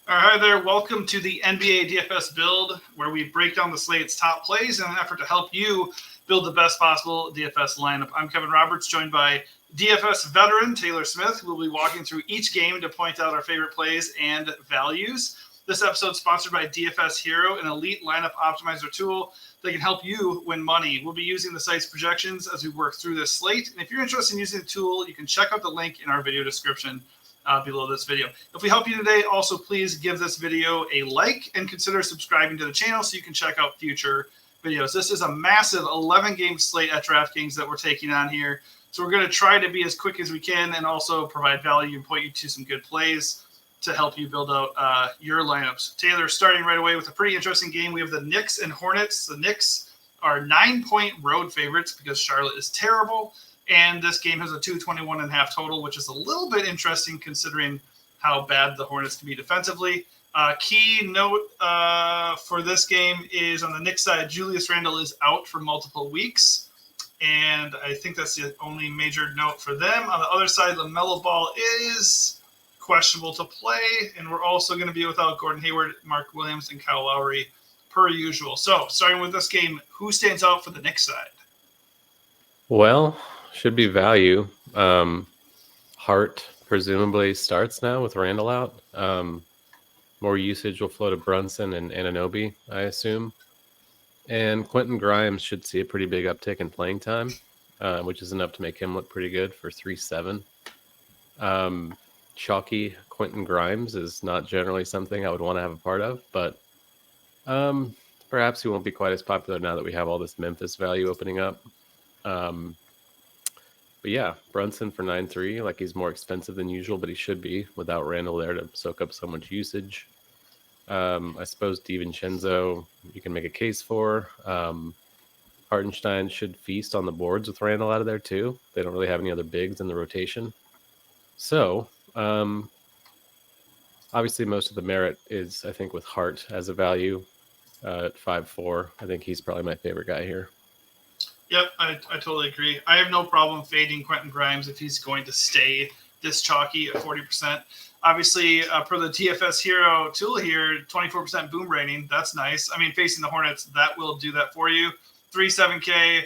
All right, there. Welcome to the NBA DFS build, where we break down the slate's top plays in an effort to help you build the best possible DFS lineup. I'm Kevin Roberts, joined by DFS veteran Taylor Smith, who will be walking through each game to point out our favorite plays and values. This episode is sponsored by DFS Hero, an elite lineup optimizer tool that can help you win money. We'll be using the site's projections as we work through this slate. And if you're interested in using the tool, you can check out the link in our video description below this video. If we help you today, also please give this video a like and consider subscribing to the channel so you can check out future videos. This is a massive 11-game slate at DraftKings that we're taking on here. So we're going to try to be as quick as we can and also provide value and point you to some good plays to help you build out your lineups. Taylor, starting right away with a pretty interesting game. We have the Knicks and Hornets. The Knicks are 9-point road favorites because Charlotte is terrible. And this game has a 221.5 total, which is a little bit interesting considering how bad the Hornets can be defensively. Key note for this game is on the Knicks side, Julius Randle is out for multiple weeks. And I think that's the only major note for them. On the other side, LaMelo Ball is questionable to play. And we're also going to be without Gordon Hayward, Mark Williams, and Kyle Lowry per usual. So starting with this game, who stands out for the Knicks side? Well, should be value. Hart presumably starts now with Randall out. More usage will flow to Brunson and Anunoby, I assume. And Quentin Grimes should see a pretty big uptick in playing time, which is enough to make him look pretty good for 3-7. Chalky Quentin Grimes is not generally something I would want to have a part of, but perhaps he won't be quite as popular now that we have all this Memphis value opening up. But yeah, Brunson for 9-3, like he's more expensive than usual, but he should be without Randall there to soak up so much usage. I suppose DiVincenzo you can make a case for. Hartenstein should feast on the boards with Randall out of there too. They don't really have any other bigs in the rotation. So obviously most of the merit is, I think, with Hart as a value at 5-4. I think he's probably my favorite guy here. Yep, I totally agree. I have no problem fading Quentin Grimes if he's going to stay this chalky at 40%. Obviously, per the DFS Hero tool here, 24% boom rating. That's nice. I mean, facing the Hornets, that will do that for you. 3-7K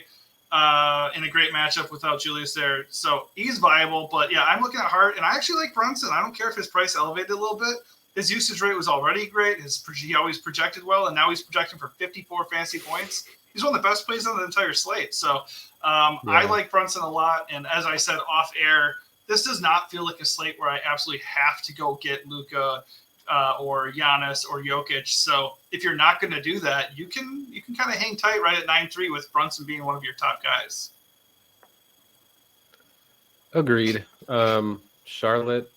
in a great matchup without Julius there. So he's viable. But, yeah, I'm looking at Hart, and I actually like Brunson. I don't care if his price elevated a little bit. His usage rate was already great. He always projected well, and now he's projecting for 54 fantasy points. He's one of the best plays on the entire slate. So I like Brunson a lot. And as I said off air, this does not feel like a slate where I absolutely have to go get Luka or Giannis or Jokic. So if you're not going to do that, you can kind of hang tight right at 9-3 with Brunson being one of your top guys. Agreed. Charlotte,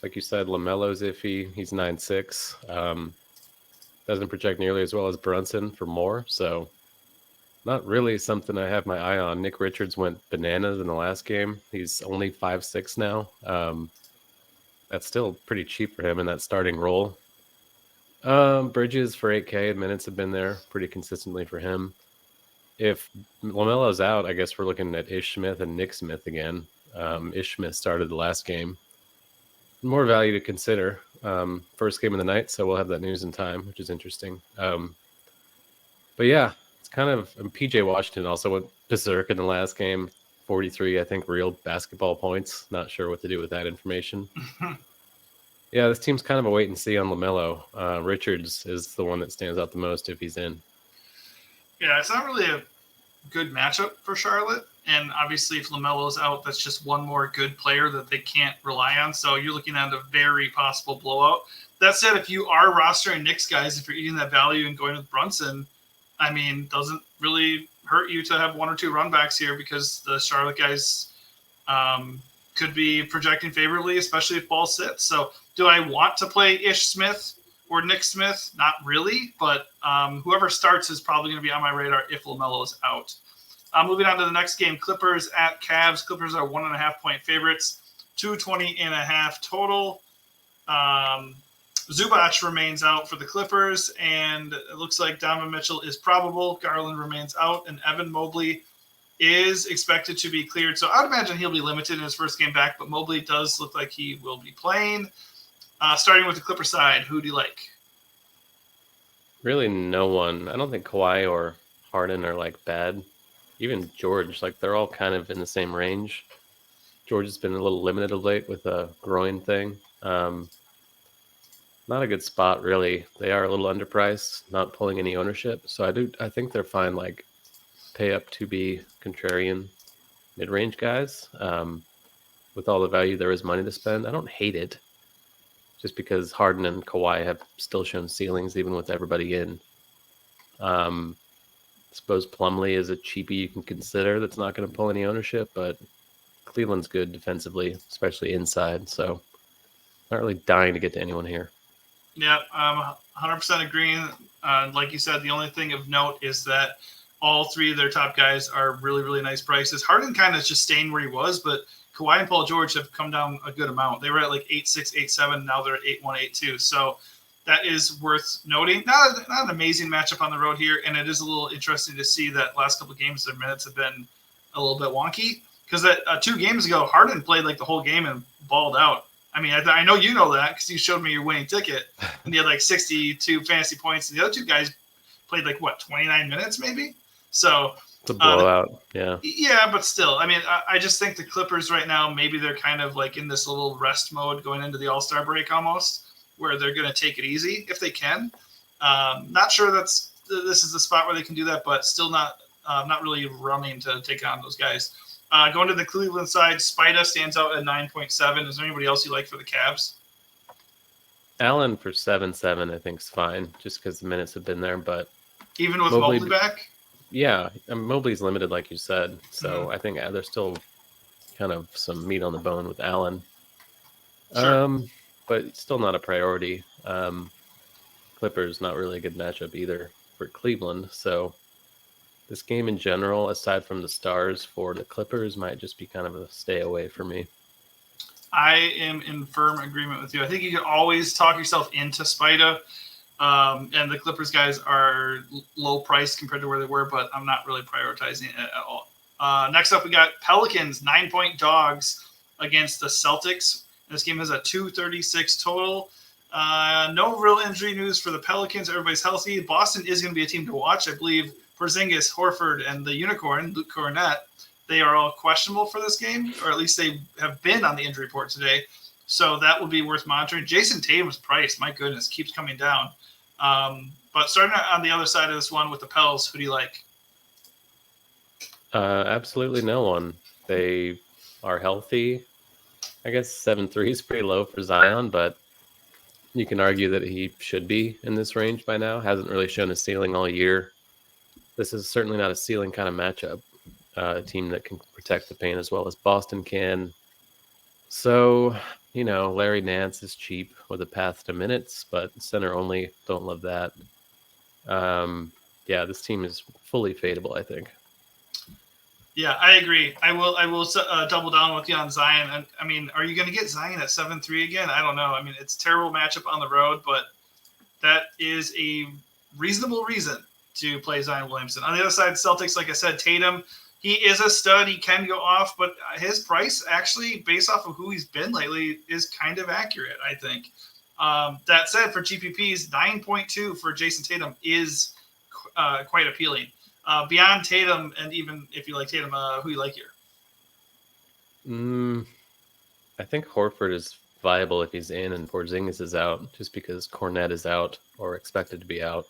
like you said, LaMelo's iffy. He's 9-6. Doesn't project nearly as well as Brunson for more, so not really something I have my eye on. Nick Richards went bananas in the last game. He's only 5-6 now. That's still pretty cheap for him in that starting role. Bridges for 8K. Minutes have been there pretty consistently for him. If LaMelo's out, I guess we're looking at Ish Smith and Nick Smith again. Ish Smith started the last game. More value to consider. First game of the night, so we'll have that news in time, which is interesting. But yeah, it's kind of PJ Washington also went berserk in the last game. 43, I think, real basketball points. Not sure what to do with that information. Yeah, this team's kind of a wait and see on LaMelo. Richards is the one that stands out the most if he's in. Yeah, it's not really a good matchup for Charlotte. And obviously, if LaMelo's out, that's just one more good player that they can't rely on. So you're looking at a very possible blowout. That said, if you are rostering Knicks guys, if you're eating that value and going with Brunson, I mean, doesn't really hurt you to have one or two runbacks here because the Charlotte guys could be projecting favorably, especially if Ball sits. So do I want to play Ish Smith or Nick Smith? Not really, but whoever starts is probably going to be on my radar if LaMelo is out. Moving on to the next game, Clippers at Cavs. Clippers are 1.5-point favorites, 220.5 total. Zubac remains out for the Clippers, and it looks like Donovan Mitchell is probable. Garland remains out, and Evan Mobley is expected to be cleared. So I would imagine he'll be limited in his first game back, but Mobley does look like he will be playing. Starting with the Clipper side, who do you like? Really, no one. I don't think Kawhi or Harden are like bad. Even George, like they're all kind of in the same range. George has been a little limited of late with a groin thing. Not a good spot, really. They are a little underpriced, not pulling any ownership. So I think they're fine, like pay up to be contrarian mid-range guys. With all the value there is money to spend. I don't hate it, just because Harden and Kawhi have still shown ceilings even with everybody in. Suppose Plumlee is a cheapie you can consider that's not going to pull any ownership, but Cleveland's good defensively, especially inside. So not really dying to get to anyone here. Yeah, I'm 100% agreeing. Like you said, the only thing of note is that all three of their top guys are really, really nice prices. Harden kind of just staying where he was, but Kawhi and Paul George have come down a good amount. They were at like 8.6, 8.7. Now they're at 8.1, 8.2. So that is worth noting. Not an amazing matchup on the road here, and it is a little interesting to see that last couple of games, their minutes have been a little bit wonky. Because that 2 games ago, Harden played like the whole game and balled out. I mean, I know you know that because you showed me your winning ticket, and he had like 62 fantasy points, and the other 2 guys played like 29 minutes maybe. So it's a blowout. Yeah, but still, I mean, I just think the Clippers right now, maybe they're kind of like in this little rest mode going into the All-Star break almost, where they're going to take it easy if they can. Not sure this is the spot where they can do that, but still not really running to take on those guys. Going to the Cleveland side, Spida stands out at 9.7. Is there anybody else you like for the Cavs? Allen for 7.7, I think is fine, just because the minutes have been there. But even with Mobley back? Yeah, Mobley's limited, like you said. So I think there's still kind of some meat on the bone with Allen. Sure. But still not a priority. Clippers, not really a good matchup either for Cleveland. So this game in general, aside from the stars for the Clippers, might just be kind of a stay away for me. I am in firm agreement with you. I think you can always talk yourself into Spida. And the Clippers guys are low priced compared to where they were, but I'm not really prioritizing it at all. Next up, we got Pelicans, 9-point dogs against the Celtics. This game has a 236 total. No real injury news for the Pelicans. Everybody's healthy. Boston is going to be a team to watch. I believe Porzingis, Horford, and the Unicorn, Luke Cornett, they are all questionable for this game, or at least they have been on the injury report today. So that will be worth monitoring. Jason Tatum's price, my goodness, keeps coming down. But starting on the other side of this one with the Pels, who do you like? Absolutely no one. They are healthy. I guess 7.3 is pretty low for Zion, but you can argue that he should be in this range by now. Hasn't really shown a ceiling all year. This is certainly not a ceiling kind of matchup. A team that can protect the paint as well as Boston can. So, Larry Nance is cheap with a path to minutes, but center only. Don't love that. This team is fully fadeable, I think. Yeah, I agree. I will double down with you on Zion. And I mean, are you going to get Zion at 7.3 again? I don't know. I mean, it's a terrible matchup on the road, but that is a reasonable reason to play Zion Williamson. On the other side, Celtics, like I said, Tatum, he is a stud. He can go off, but his price actually, based off of who he's been lately, is kind of accurate, I think. That said, for GPPs, 9.2 for Jason Tatum is quite appealing. Beyond Tatum, and even if you like Tatum, who you like here? I think Horford is viable if he's in and Porzingis is out, just because Cornette is out or expected to be out.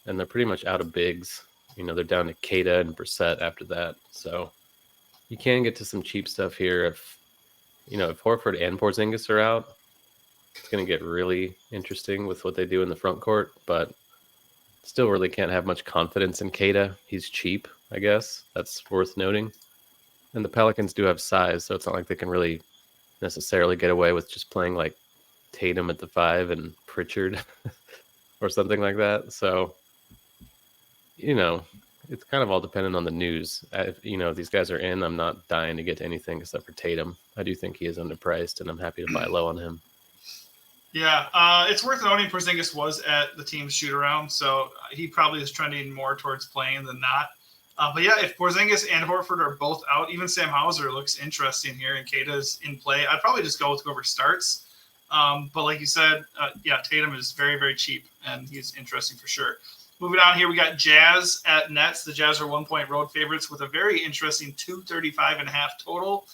And they're pretty much out of bigs. They're down to Keita and Brissett after that. So you can get to some cheap stuff here. If Horford and Porzingis are out, it's going to get really interesting with what they do in the front court. But still really can't have much confidence in Keita. He's cheap, I guess. That's worth noting. And the Pelicans do have size, so it's not like they can really necessarily get away with just playing like Tatum at the 5 and Pritchard or something like that. So, it's kind of all dependent on the news. If these guys are in, I'm not dying to get to anything except for Tatum. I do think he is underpriced, and I'm happy to buy low on him. Yeah, it's worth noting Porzingis was at the team's shoot-around, so he probably is trending more towards playing than not. But yeah, if Porzingis and Horford are both out, even Sam Hauser looks interesting here, and Keita's in play. I'd probably just go with whoever starts. But like you said, Tatum is very, very cheap, and he's interesting for sure. Moving on here, we got Jazz at Nets. The Jazz are 1-point road favorites with a very interesting 235.5 total.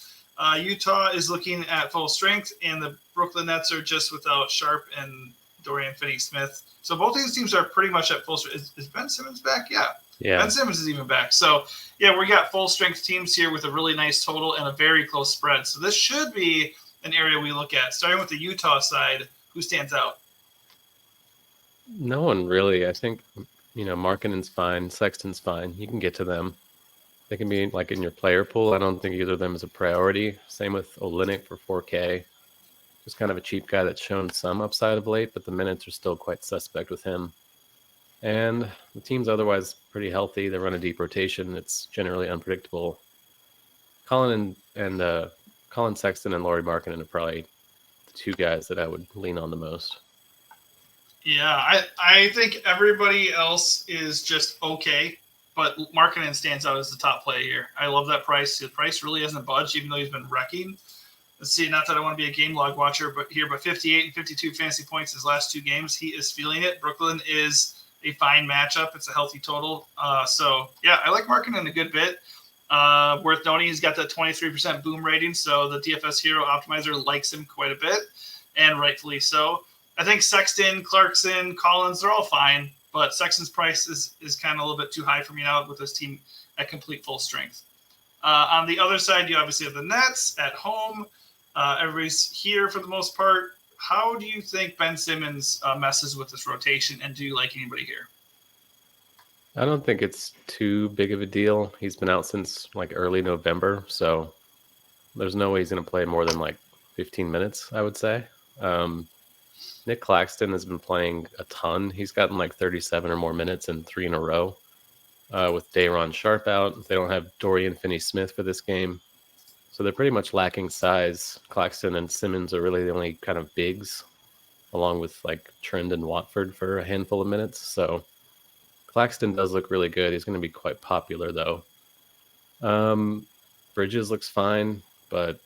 Utah is looking at full strength, and the Brooklyn Nets are just without Sharp and Dorian Finney-Smith. So both these teams are pretty much at full strength. Is Ben Simmons back? Yeah. Ben Simmons is even back. So, we got full-strength teams here with a really nice total and a very close spread. So this should be an area we look at. Starting with the Utah side, who stands out? No one really. I think, Markkanen's fine. Sexton's fine. You can get to them. They can be like in your player pool. I don't think either of them is a priority. Same with Olynyk for 4K. Just kind of a cheap guy that's shown some upside of late, but the minutes are still quite suspect with him. And the team's otherwise pretty healthy. They run a deep rotation. It's generally unpredictable. Colin Sexton and Lauri Markkanen are probably the two guys that I would lean on the most. Yeah, I think everybody else is just okay, but Markkanen stands out as the top play here. I love that price. The price really hasn't budged, even though he's been wrecking. Let's see, not that I want to be a game log watcher, but 58 and 52 fantasy points his last two games. He is feeling it. Brooklyn is a fine matchup. It's a healthy total. I like Markkanen a good bit. Worth noting, he's got that 23% boom rating, so the DFS Hero Optimizer likes him quite a bit, and rightfully so. I think Sexton, Clarkson, Collins, they're all fine, but Sexton's price is kind of a little bit too high for me now with this team at complete full strength. On the other side, you obviously have the Nets at home. Everybody's here for the most part. How do you think Ben Simmons messes with this rotation, and do you like anybody here? I don't think it's too big of a deal. He's been out since like early November, so there's no way he's going to play more than like 15 minutes, I would say. Nick Claxton has been playing a ton. He's gotten like 37 or more minutes in 3 in a row. With Day'Ron Sharp out, they don't have Dorian Finney-Smith for this game. So they're pretty much lacking size. Claxton and Simmons are really the only kind of bigs, along with like Trend and Watford for a handful of minutes. So Claxton does look really good. He's going to be quite popular, though. Bridges looks fine, but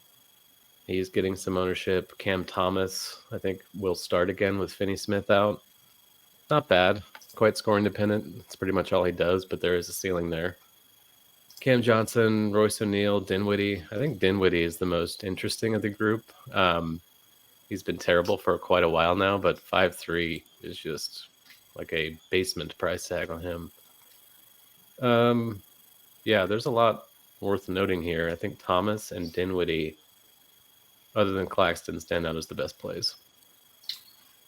he's getting some ownership. Cam Thomas, I think, will start again with Finney-Smith out. Not bad. Quite scoring dependent. It's pretty much all he does, but there is a ceiling there. Cam Johnson, Royce O'Neal, Dinwiddie. I think Dinwiddie is the most interesting of the group. He's been terrible for quite a while now, but 5'3" is just like a basement price tag on him. There's a lot worth noting here. I think Thomas and Dinwiddie, other than Claxton, stand out as the best plays.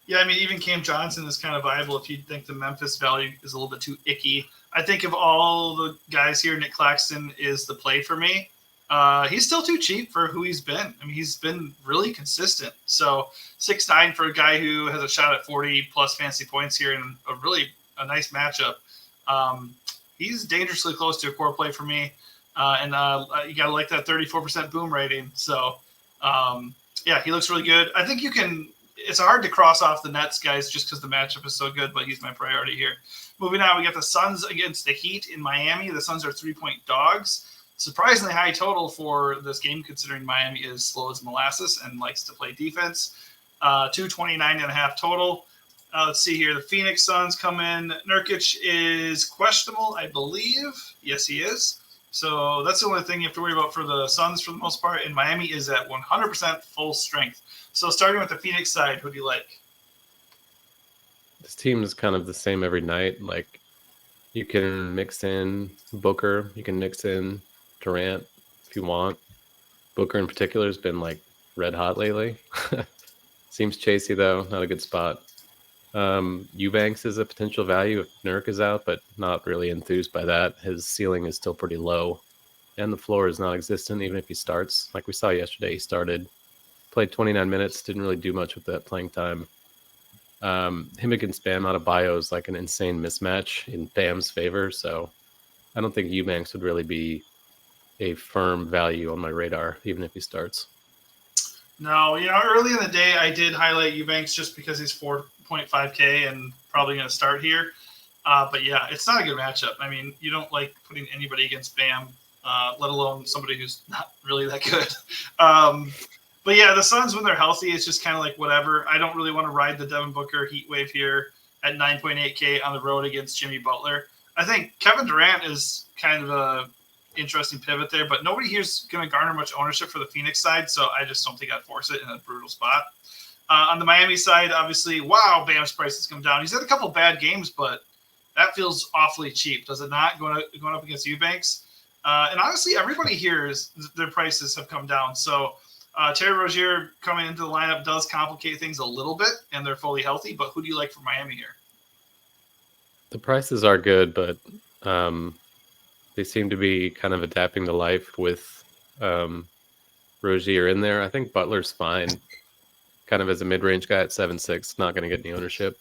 Yeah, I mean, even Cam Johnson is kind of viable if you think the Memphis value is a little bit too icky. I think of all the guys here, Nick Claxton is the play for me. He's still too cheap for who he's been. I mean, he's been really consistent. So 6'9" for a guy who has a shot at 40-plus fantasy points here in a nice matchup. He's dangerously close to a core play for me. You got to like that 34% boom rating. So, he looks really good. I think you can – it's hard to cross off the Nets, guys, just because the matchup is so good, but he's my priority here. Moving on, we got the Suns against the Heat in Miami. The Suns are 3-point dogs. Surprisingly high total for this game, considering Miami is slow as molasses and likes to play defense. 229.5 total. Let's see here. The Phoenix Suns come in. Nurkic is questionable, I believe. Yes, he is. So that's the only thing you have to worry about for the Suns for the most part. And Miami is at 100% full strength. So starting with the Phoenix side, who do you like? This team is kind of the same every night. Like, you can mix in Booker. You can mix in Durant if you want. Booker in particular has been like red hot lately. Seems chasey though, not a good spot. Eubanks is a potential value if Nurk is out, but not really enthused by that. His ceiling is still pretty low, and the floor is non-existent even if he starts. Like we saw yesterday, he started, played 29 minutes, didn't really do much with that playing time. Him against Bam Adebayo is like an insane mismatch in Bam's favor, so I don't think Eubanks would really be a firm value on my radar, even if he starts. No, early in the day, I did highlight Eubanks just because he's 4.5K and probably going to start here. But yeah, it's not a good matchup. I mean, you don't like putting anybody against Bam, let alone somebody who's not really that good. But yeah, the Suns, when they're healthy, it's just kind of like whatever. I don't really want to ride the Devin Booker heat wave here at 9.8K on the road against Jimmy Butler. I think Kevin Durant is kind of a interesting pivot there, but nobody here's going to garner much ownership for the Phoenix side, so I just don't think I'd force it in a brutal spot. On the Miami side, obviously, wow, Bam's price has come down. He's had a couple bad games, but that feels awfully cheap, does it not, going up against Eubanks? And honestly, everybody here, their prices have come down. So Terry Rozier coming into the lineup does complicate things a little bit, and they're fully healthy, but who do you like for Miami here? The prices are good, but they seem to be kind of adapting to life with Rozier in there. I think Butler's fine, kind of as a mid-range guy at 7.6, not going to get any ownership.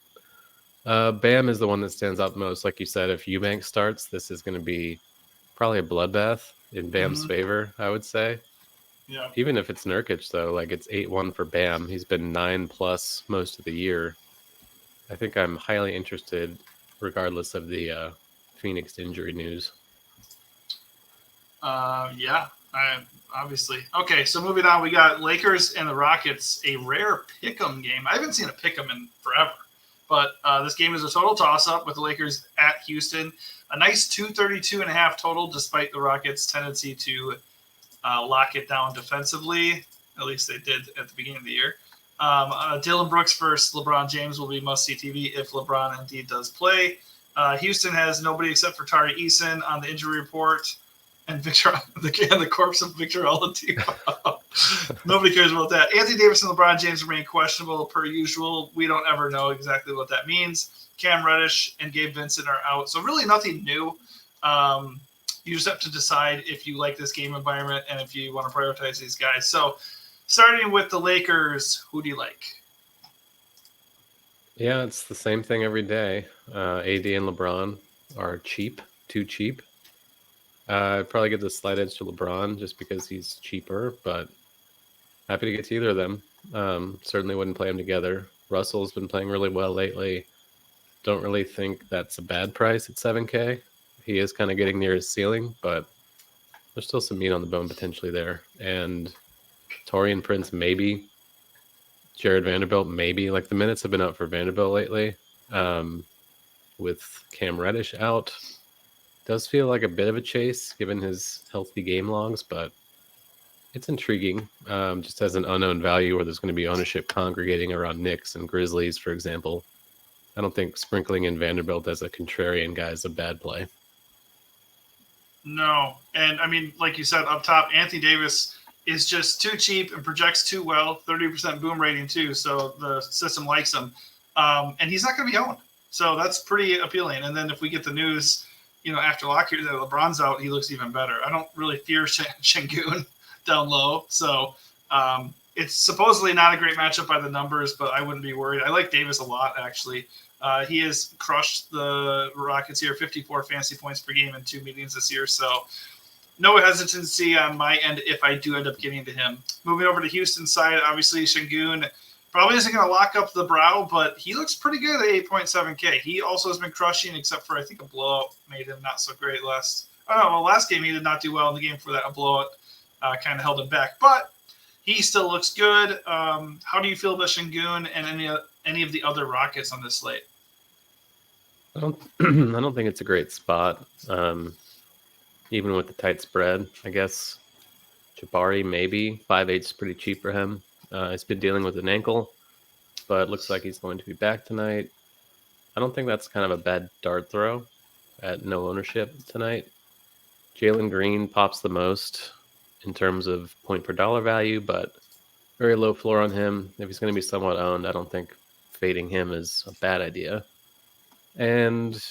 Bam is the one that stands out the most. Like you said, if Eubanks starts, this is going to be probably a bloodbath in Bam's favor, I would say. Yeah. Even if it's Nurkic, though, like it's 8-1 for Bam. He's been 9+ most of the year. I think I'm highly interested, regardless of the Phoenix injury news. Yeah, obviously. Okay, so moving on, we got Lakers and the Rockets, a rare pick'em game. I haven't seen a pick'em in forever, but this game is a total toss-up with the Lakers at Houston. A nice 232.5 total, despite the Rockets' tendency to lock it down defensively. At least they did at the beginning of the year. Dylan Brooks versus LeBron James will be must-see TV if LeBron indeed does play. Houston has nobody except for Tari Eason on the injury report, and the corpse of Victor Oladipo. Nobody cares about that. Anthony Davis and LeBron James remain questionable per usual. We don't ever know exactly what that means. Cam Reddish and Gabe Vincent are out, so really nothing new. You just have to decide if you like this game environment and if you want to prioritize these guys. So starting with the Lakers, who do you like? Yeah, it's the same thing every day. AD and LeBron are cheap, too cheap. I'd probably give the slight edge to LeBron just because he's cheaper, but happy to get to either of them. Certainly wouldn't play them together. Russell's been playing really well lately. Don't really think that's a bad price at 7K. He is kind of getting near his ceiling, but there's still some meat on the bone potentially there. And Taurean Prince, maybe. Jared Vanderbilt, maybe. Like the minutes have been up for Vanderbilt lately. With Cam Reddish out, does feel like a bit of a chase given his healthy game logs, but it's intriguing. Just as an unknown value where there's going to be ownership congregating around Knicks and Grizzlies, for example. I don't think sprinkling in Vanderbilt as a contrarian guy is a bad play. No. And, I mean, like you said, up top, Anthony Davis is just too cheap and projects too well, 30% boom rating too, so the system likes him. And he's not going to be owned. So that's pretty appealing. And then if we get the news, after lock here that LeBron's out, he looks even better. I don't really fear Şengün down low. So it's supposedly not a great matchup by the numbers, but I wouldn't be worried. I like Davis a lot, actually. He has crushed the Rockets here, 54 fantasy points per game in 2 meetings this year. So no hesitancy on my end if I do end up getting to him. Moving over to Houston's side, obviously Şengün probably isn't going to lock up the brow, but he looks pretty good at 8.7K. He also has been crushing, except for I think a blowout made him not so great last game he did not do well. In the game for that, a blowout kind of held him back. But he still looks good. How do you feel about Şengün and any of the other Rockets on this slate? I don't think it's a great spot. Even with the tight spread, I guess Jabari maybe 5.8 is pretty cheap for him. He's been dealing with an ankle, but looks like he's going to be back tonight. I don't think that's kind of a bad dart throw at no ownership tonight. Jalen Green pops the most in terms of point per dollar value, but very low floor on him. If he's going to be somewhat owned, I don't think fading him is a bad idea. And,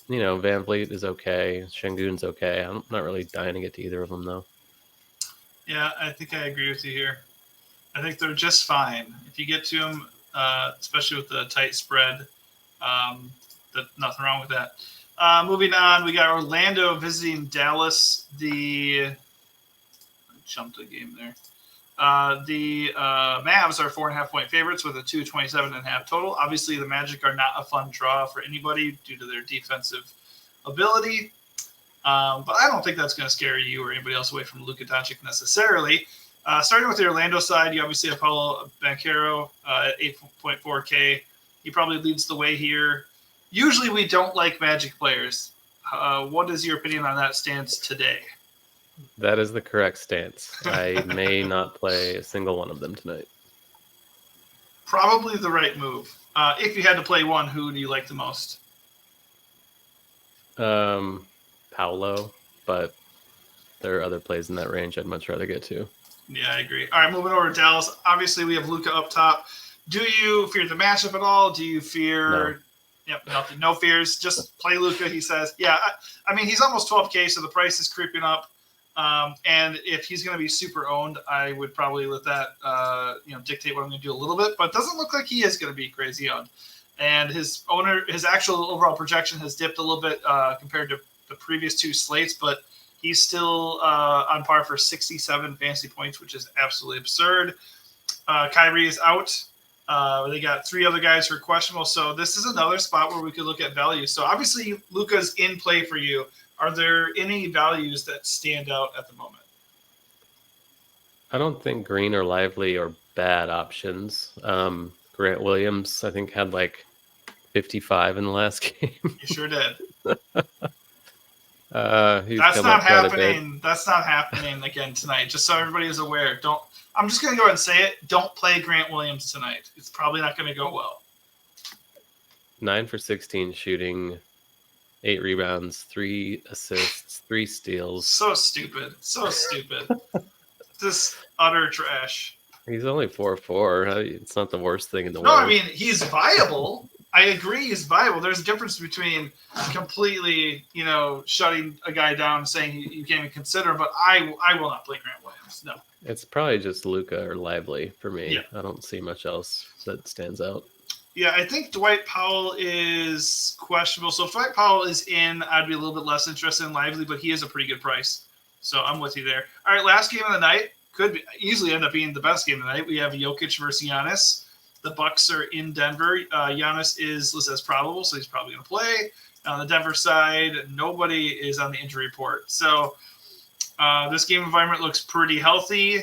Van Vliet is okay. Şengün's okay. I'm not really dying to get to either of them, though. Yeah, I think I agree with you here. I think they're just fine. If you get to them, especially with the tight spread, nothing wrong with that. Moving on, we got Orlando visiting Dallas. I jumped a game there. The Mavs are 4.5-point favorites with a 227.5 total. Obviously, the Magic are not a fun draw for anybody due to their defensive ability. But I don't think that's going to scare you or anybody else away from Luka Doncic necessarily. Starting with the Orlando side, you obviously have Paulo Banchero at 8.4K. He probably leads the way here. Usually we don't like Magic players. What is your opinion on that stance today? That is the correct stance. I may not play a single one of them tonight. Probably the right move. If you had to play one, who do you like the most? Paolo, but there are other plays in that range I'd much rather get to. Yeah, I agree. All right, moving over to Dallas. Obviously, we have Luka up top. Do you fear the matchup at all? Do you fear? No. Yep, nothing. No fears. Just play Luka. He says. Yeah, I mean he's almost 12K, so the price is creeping up. And if he's going to be super owned, I would probably let that dictate what I'm going to do a little bit. But it doesn't look like he is going to be crazy owned. And his actual overall projection has dipped a little bit compared to the previous two slates, but he's still on par for 67 fantasy points, which is absolutely absurd. Kyrie is out. They got three other guys who are questionable. So this is another spot where we could look at value. So obviously Luka's in play for you. Are there any values that stand out at the moment? I don't think Green or Lively are bad options. Grant Williams, I think, had like 55 in the last game. You sure did. That's not happening. That's not happening again tonight. Just so everybody is aware. I'm just going to go ahead and say it. Don't play Grant Williams tonight. It's probably not going to go well. 9 for 16 shooting, 8 rebounds, 3 assists, 3 steals. So stupid. So stupid. Just utter trash. He's only 4'4". It's not the worst thing in the world. No, I mean, he's viable. I agree he's viable. There's a difference between completely, shutting a guy down and saying you can't even consider him, but I will not play Grant Williams. No. It's probably just Luka or Lively for me. Yeah. I don't see much else that stands out. Yeah, I think Dwight Powell is questionable. So if Dwight Powell is in, I'd be a little bit less interested in Lively, but he is a pretty good price. So I'm with you there. All right, last game of the night could easily end up being the best game of the night. We have Jokic versus Giannis. The Bucks are in Denver. Giannis is listed as probable, so he's probably going to play. On the Denver side, nobody is on the injury report. So this game environment looks pretty healthy.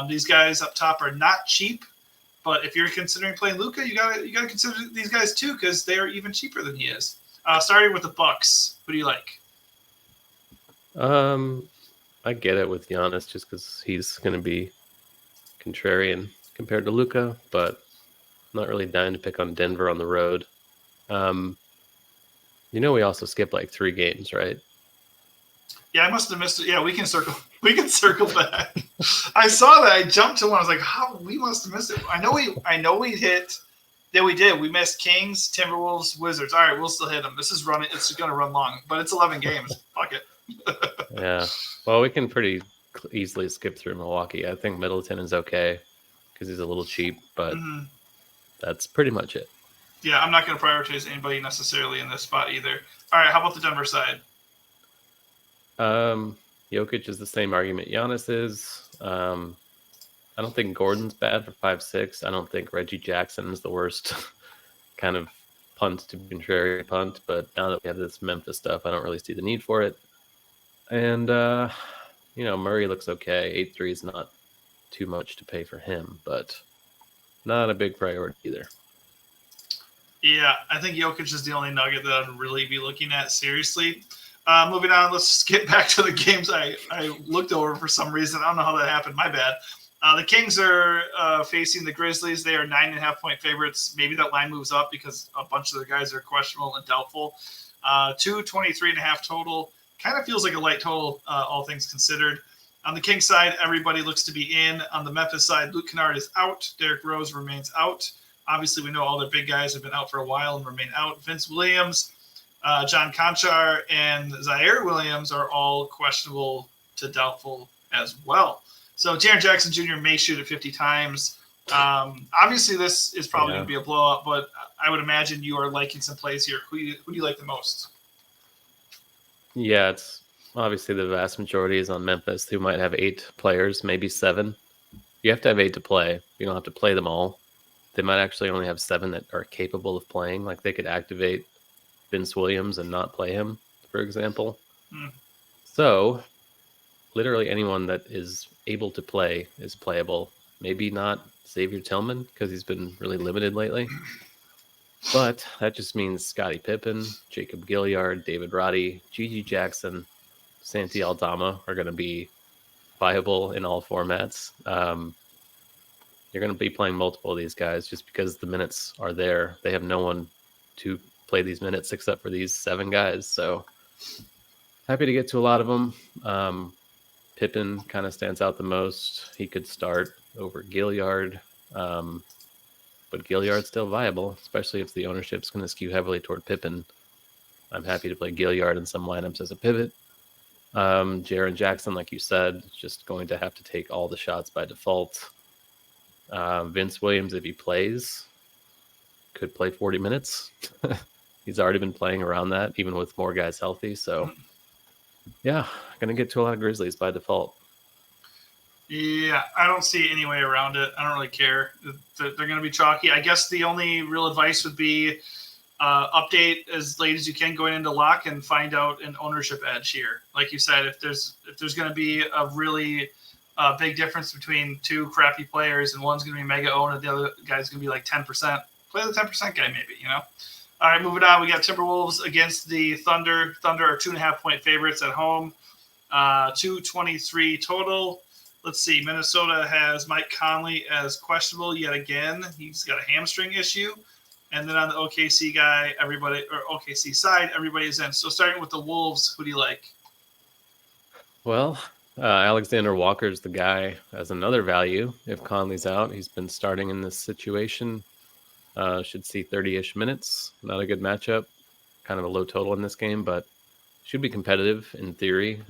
These guys up top are not cheap, but if you're considering playing Luka, you gotta consider these guys too because they are even cheaper than he is. Starting with the Bucks, who do you like? I get it with Giannis just because he's going to be contrarian compared to Luka, but I'm not really dying to pick on Denver on the road. We also skipped like 3 games, right? Yeah, I must have missed it. Yeah, we can circle back. I saw that. I jumped to one. I was like, "How? We must have missed it." I know we hit. Yeah, we did. We missed Kings, Timberwolves, Wizards. All right, we'll still hit them. This is running. It's going to run long, but it's 11 games. Fuck it. Yeah. Well, we can pretty easily skip through Milwaukee. I think Middleton is okay because he's a little cheap, but that's pretty much it. Yeah, I'm not going to prioritize anybody necessarily in this spot either. All right, how about the Denver side? Jokic is the same argument Giannis is. I don't think Gordon's bad for 5'6". I don't think Reggie Jackson is the worst kind of punt to contrarian punt, but now that we have this Memphis stuff, I don't really see the need for it. And, Murray looks okay. 8-3 is not too much to pay for him, but not a big priority either. Yeah, I think Jokic is the only nugget that I'd really be looking at seriously. Moving on, let's get back to the games I looked over for some reason. I don't know how that happened. My bad. The Kings are facing the Grizzlies. They are 9.5-point favorites. Maybe that line moves up because a bunch of the guys are questionable and doubtful. 223.5 total. Kind of feels like a light total, all things considered. On the Kings side, everybody looks to be in. On the Memphis side, Luke Kennard is out. Derrick Rose remains out. Obviously, we know all their big guys have been out for a while and remain out. Vince Williams, John Conchar, and Zaire Williams are all questionable to doubtful as well. So Jaren Jackson Jr. may shoot it 50 times. Obviously, this is probably going to be a blowout, but I would imagine you are liking some plays here. Who do you like the most? Yeah, it's obviously the vast majority is on Memphis, who might have 8 players, maybe 7. You have to have 8 to play. You don't have to play them all. They might actually only have 7 that are capable of playing. Like they could activate Vince Williams and not play him, for example. So literally anyone that is able to play is playable. Maybe not Xavier Tillman because he's been really limited lately. But that just means Scottie Pippen, Jacob Gilliard, David Roddy, Gigi Jackson, Santi Aldama are going to be viable in all formats. You're going to be playing multiple of these guys just because the minutes are there. They have no one to play these minutes except for these 7 guys. So happy to get to a lot of them. Pippen kind of stands out the most. He could start over Gilliard, but Gilliard's still viable, especially if the ownership's going to skew heavily toward Pippen. I'm happy to play Gilliard in some lineups as a pivot. Jaren Jackson, like you said, is just going to have to take all the shots by default. Vince Williams, if he plays, could play 40 minutes. He's already been playing around that, even with more guys healthy. So, yeah, going to get to a lot of Grizzlies by default. Yeah, I don't see any way around it. I don't really care. They're going to be chalky. I guess the only real advice would be update as late as you can going into lock and find out an ownership edge here. Like you said, if there's going to be a really big difference between 2 crappy players and one's going to be mega owned and the other guy's going to be like 10%, play the 10% guy maybe, you know? All right, moving on. We got Timberwolves against the Thunder. Thunder are 2.5-point favorites at home. 223 total. Let's see. Minnesota has Mike Conley as questionable yet again. He's got a hamstring issue. And then on the OKC OKC side, everybody's in. So starting with the Wolves, who do you like? Well, Alexander Walker's the guy as another value. If Conley's out, he's been starting in this situation. Should see 30-ish minutes. Not a good matchup. Kind of a low total in this game, but should be competitive in theory.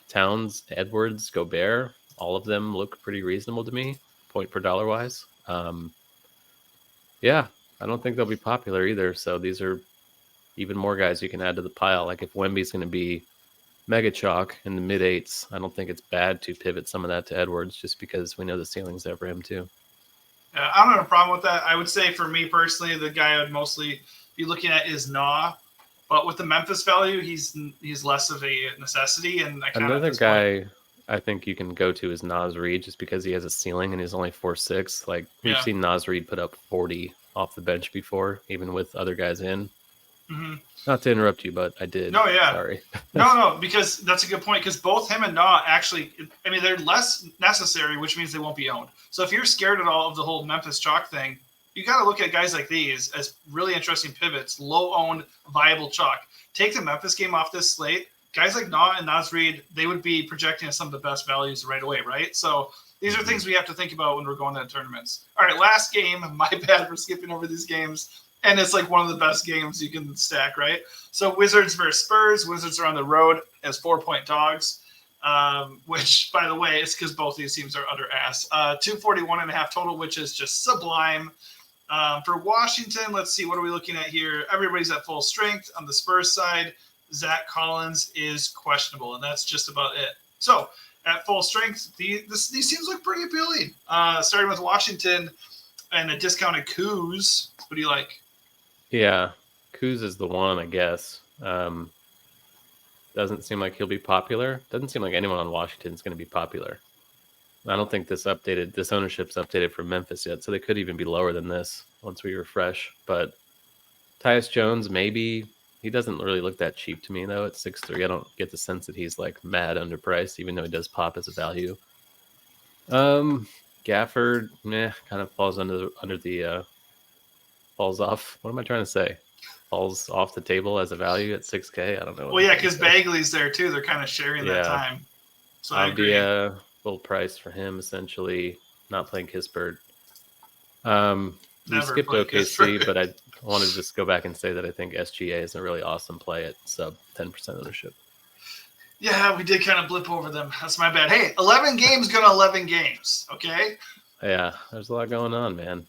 Towns, Edwards, Gobert, all of them look pretty reasonable to me, point per dollar wise. Yeah, I don't think they'll be popular either. So these are even more guys you can add to the pile. Like if Wemby's going to be mega chalk in the mid 8s, I don't think it's bad to pivot some of that to Edwards just because we know the ceiling's there for him too. I don't have a problem with that. I would say for me personally, the guy I would mostly be looking at is Nah. But with the Memphis value, he's less of a necessity. And another guy I think you can go to is Naz Reid just because he has a ceiling and he's only 4'6". Like we've seen Naz Reid put up 40 off the bench before, even with other guys in. Mm-hmm. Not to interrupt you, but I did. No, yeah. Sorry. No, because that's a good point. Because both him and Nah actually, I mean, they're less necessary, which means they won't be owned. So if you're scared at all of the whole Memphis chalk thing, you got to look at guys like these as really interesting pivots, low-owned, viable chalk. Take the Memphis game off this slate. Guys like Nah and Naz Reid, they would be projecting as some of the best values right away, right? So these are things we have to think about when we're going to tournaments. All right, last game. My bad for skipping over these games. And it's like one of the best games you can stack, right? So Wizards versus Spurs. Wizards are on the road as 4-point dogs, which, by the way, is because both these teams are under ass. 241.5 total, which is just sublime. For Washington, let's see, what are we looking at here? Everybody's at full strength. On the Spurs side, Zach Collins is questionable, and that's just about it. So at full strength, these teams look pretty appealing. Starting with Washington and a discounted Kuz. What do you like? Yeah, Kuz is the one, I guess. Doesn't seem like he'll be popular. Doesn't seem like anyone on Washington is going to be popular. I don't think this ownership's updated for Memphis yet, so they could even be lower than this once we refresh. But Tyus Jones, maybe. He doesn't really look that cheap to me, though, at 6'3". I don't get the sense that he's, like, mad underpriced, even though he does pop as a value. Gafford, kind of falls under the falls off. What am I trying to say? Falls off the table as a value at 6K. I don't know. Well, yeah, because Bagley's there too. They're kind of sharing that time. So I agree. Full price for him, essentially. Not playing Kispert. We skipped OKC, but I want to just go back and say that I think SGA is a really awesome play at sub 10% ownership. Yeah, we did kind of blip over them. That's my bad. Hey, 11 games, going to 11 games, okay? Yeah, there's a lot going on, man.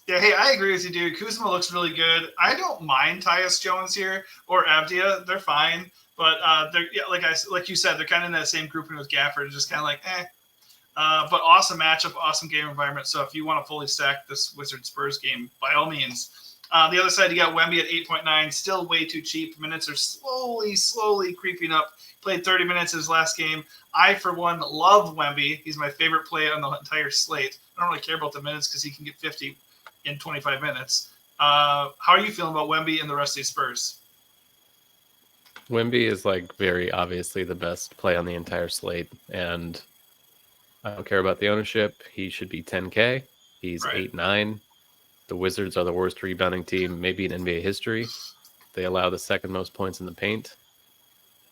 Yeah, hey, I agree with you, dude. Kuzma looks really good. I don't mind Tyus Jones here or Avdia. They're fine. But they're like you said, they're kind of in that same grouping with Gafford. Just kind of like, but awesome matchup, awesome game environment. So if you want to fully stack this Wizards Spurs game, by all means, On the other side, you got Wemby at 8.9, still way too cheap. Minutes are slowly creeping up. Played 30 minutes his last game. I, for one, love Wemby. He's my favorite play on the entire slate. I don't really care about the minutes because he can get 50 in 25 minutes. How are you feeling about Wemby and the rest of these Spurs? Wemby is like very obviously the best play on the entire slate, and I don't care about the ownership. He should be 10K. He's Right. 8-9. The Wizards are the worst rebounding team maybe in NBA history. They allow the second most points in the paint.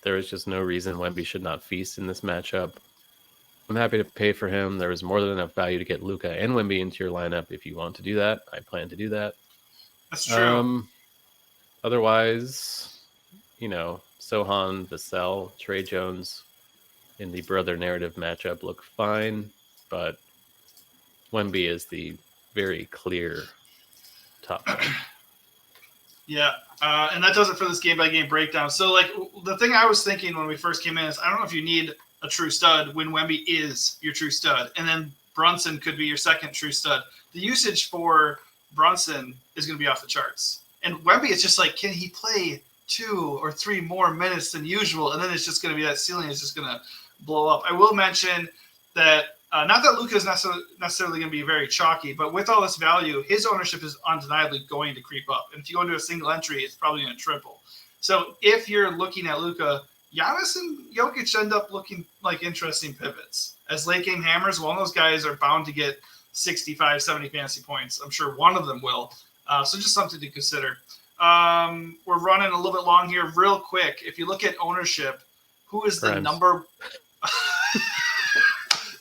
There is just no reason Wemby should not feast in this matchup. I'm happy to pay for him. There is more than enough value to get Luka and Wemby into your lineup if you want to do that. I plan to do that. That's true. Otherwise, Sohan, Vassell, Trey Jones in the brother narrative matchup look fine, but Wemby is the very clear top five. Yeah, and that does it for this game-by-game breakdown. So, like, the thing I was thinking when we first came in is I don't know if you need a true stud when Wemby is your true stud, and then Brunson could be your second true stud. The usage for Brunson is going to be off the charts. And Wemby is just like, can he play 2 or 3 more minutes than usual? And then it's just going to be that ceiling is just going to blow up. I will mention that not that Luka is necessarily going to be very chalky, but with all this value, his ownership is undeniably going to creep up. And if you go into a single entry, it's probably going to triple. So if you're looking at Luka, Giannis and Jokic end up looking like interesting pivots. As late game hammers, one of those guys are bound to get 65, 70 fantasy points. I'm sure one of them will. So just something to consider. We're running a little bit long here. Real quick, if you look at ownership, who is the number –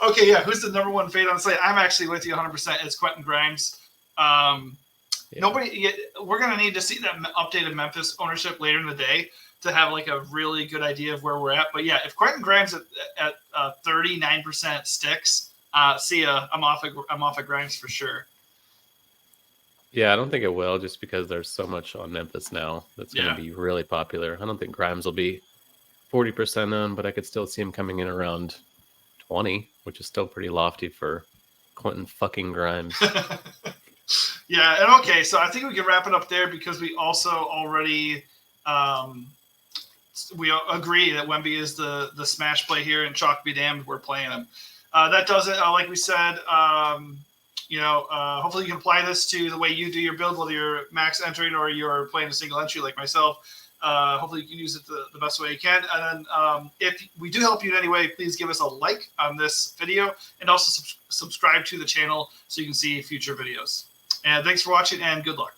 okay, yeah, who's the number one fade on the slate? I'm actually with you 100%. It's Quentin Grimes. Nobody. We're going to need to see that updated Memphis ownership later in the day to have like a really good idea of where we're at. But yeah, if Quentin Grimes at 39% sticks, see ya. I'm off of Grimes for sure. Yeah, I don't think it will, just because there's so much on Memphis now that's going to be really popular. I don't think Grimes will be 40% owned, but I could still see him coming in around 20, which is still pretty lofty for Quentin fucking Grimes. Yeah, and okay, so I think we can wrap it up there because we also already we agree that Wemby is the smash play here, and chalk be damned, we're playing him. That does it. Like we said, hopefully you can apply this to the way you do your build, whether you're max entering or you're playing a single entry like myself. Hopefully you can use it the best way you can. And then if we do help you in any way, please give us a like on this video and also subscribe to the channel so you can see future videos. And thanks for watching and good luck.